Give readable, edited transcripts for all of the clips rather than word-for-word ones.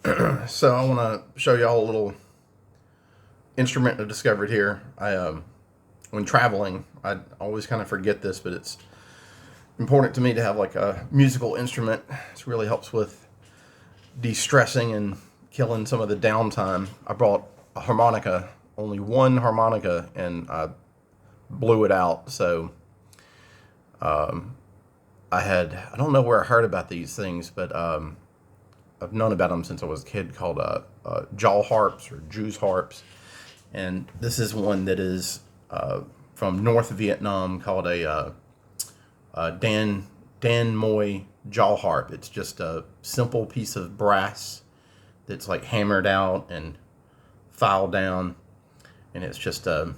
So I want to show y'all a little instrument I discovered here. When traveling, I always kind of forget this, but it's important to me to have like a musical instrument. It really helps with de-stressing and killing some of the downtime. I brought a harmonica, only one harmonica, and I blew it out. So I don't know where I heard about these things, but I've known about them since I was a kid, called jaw harps or Jews harps. And this is one that is from North Vietnam, called a Dan Moi jaw harp. It's just a simple piece of brass that's like hammered out and filed down, and it's just you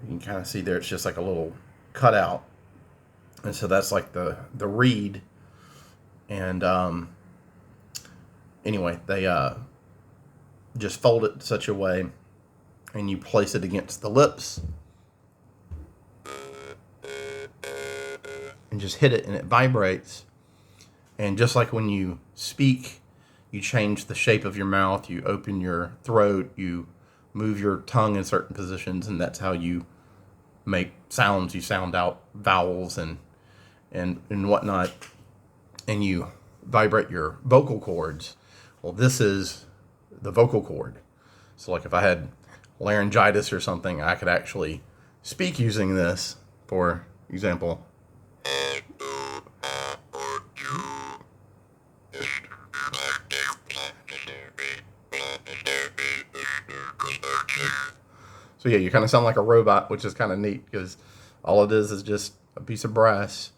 can kind of see there. It's just like a little cutout, and so that's like the reed. And anyway, they just fold it in such a way, and you place it against the lips and just hit it, and it vibrates. And just like when you speak, you change the shape of your mouth, you open your throat, you move your tongue in certain positions, and that's how you make sounds. You sound out vowels and whatnot, and you vibrate your vocal cords. Well, this is the vocal cord. So like if I had laryngitis or something, I could actually speak using this. For example, so yeah, you kind of sound like a robot, which is kind of neat because all it is just a piece of brass.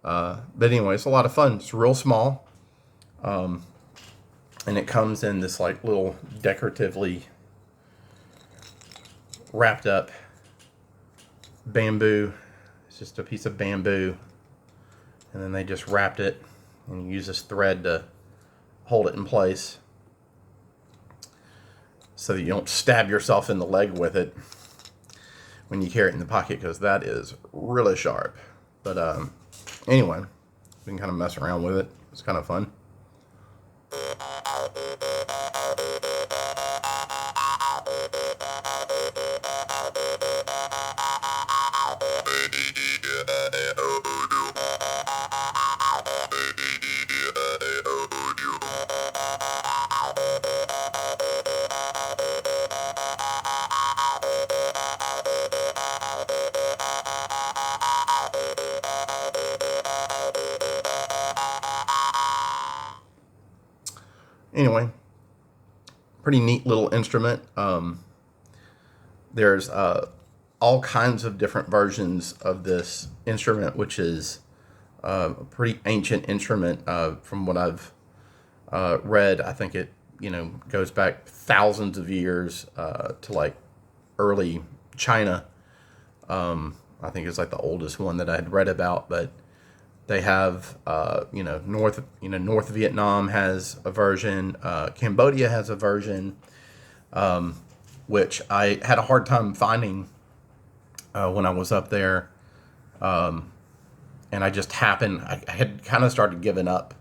But anyway, it's a lot of fun. It's real small, and it comes in this like little decoratively wrapped up bamboo. It's just a piece of bamboo, and then they just wrapped it, and you use this thread to hold it in place so that you don't stab yourself in the leg with it when you carry it in the pocket, because that is really sharp. But anyway, we can kind of mess around with it. It's kind of fun. Anyway, pretty neat little instrument. There's all kinds of different versions of this instrument, which is a pretty ancient instrument. From what I've read, I think it goes back thousands of years to like early China. I think it's like the oldest one that I had read about, but they have North Vietnam has a version, Cambodia has a version, which I had a hard time finding when I was up there, and I just happened. I had kind of started giving up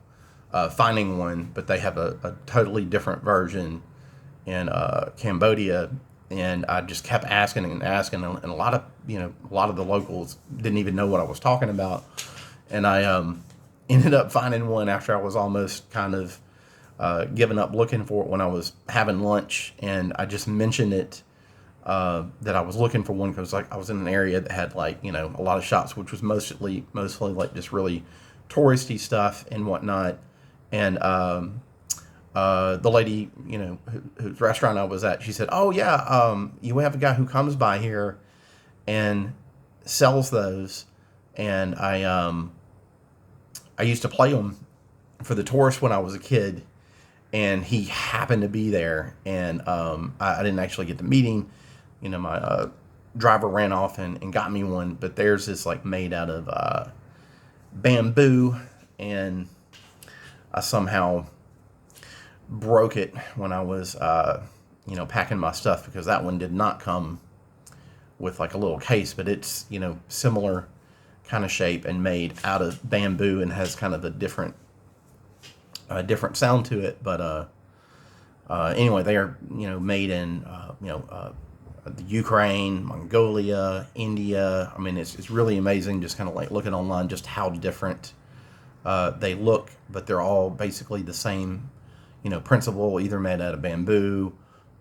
finding one, but they have a totally different version in Cambodia, and I just kept asking and asking, and a lot of the locals didn't even know what I was talking about, and I ended up finding one after I was almost kind of giving up looking for it when I was having lunch, and I just mentioned it that I was looking for one because like I was in an area that had like a lot of shops, which was mostly like just really touristy stuff and whatnot, and the lady whose restaurant I was at, she said, "Oh yeah, you have a guy who comes by here and sells those," and I used to play them for the tourists when I was a kid, and he happened to be there, and I didn't actually get to meet him. My driver ran off and got me one, but theirs is like made out of bamboo, and I somehow broke it when I was packing my stuff, because that one did not come with like a little case, but it's similar kind of shape and made out of bamboo and has kind of a different a different sound to it. But anyway, they are made in the Ukraine, Mongolia, India. I mean, it's really amazing. Just kind of like looking online, just how different they look, but they're all basically the same, principle, either made out of bamboo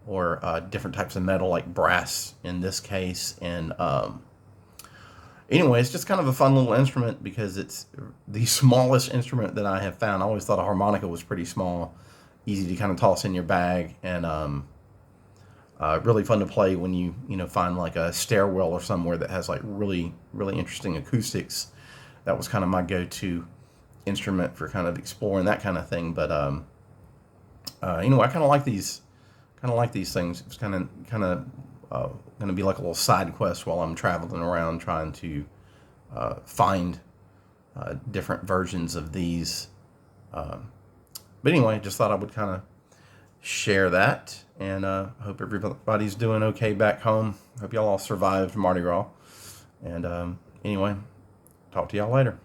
or different types of metal, like brass in this case. And anyway, it's just kind of a fun little instrument because it's the smallest instrument that I have found. I always thought a harmonica was pretty small, easy to kind of toss in your bag, and really fun to play when you find like a stairwell or somewhere that has like really really interesting acoustics. That was kind of my go-to instrument for kind of exploring that kind of thing. But I kind of like these things. It's kind of going to be like a little side quest while I'm traveling around trying to find different versions of these. But anyway, just thought I would kind of share that, and hope everybody's doing okay back home. Hope y'all all survived Mardi Gras. And anyway, talk to y'all later.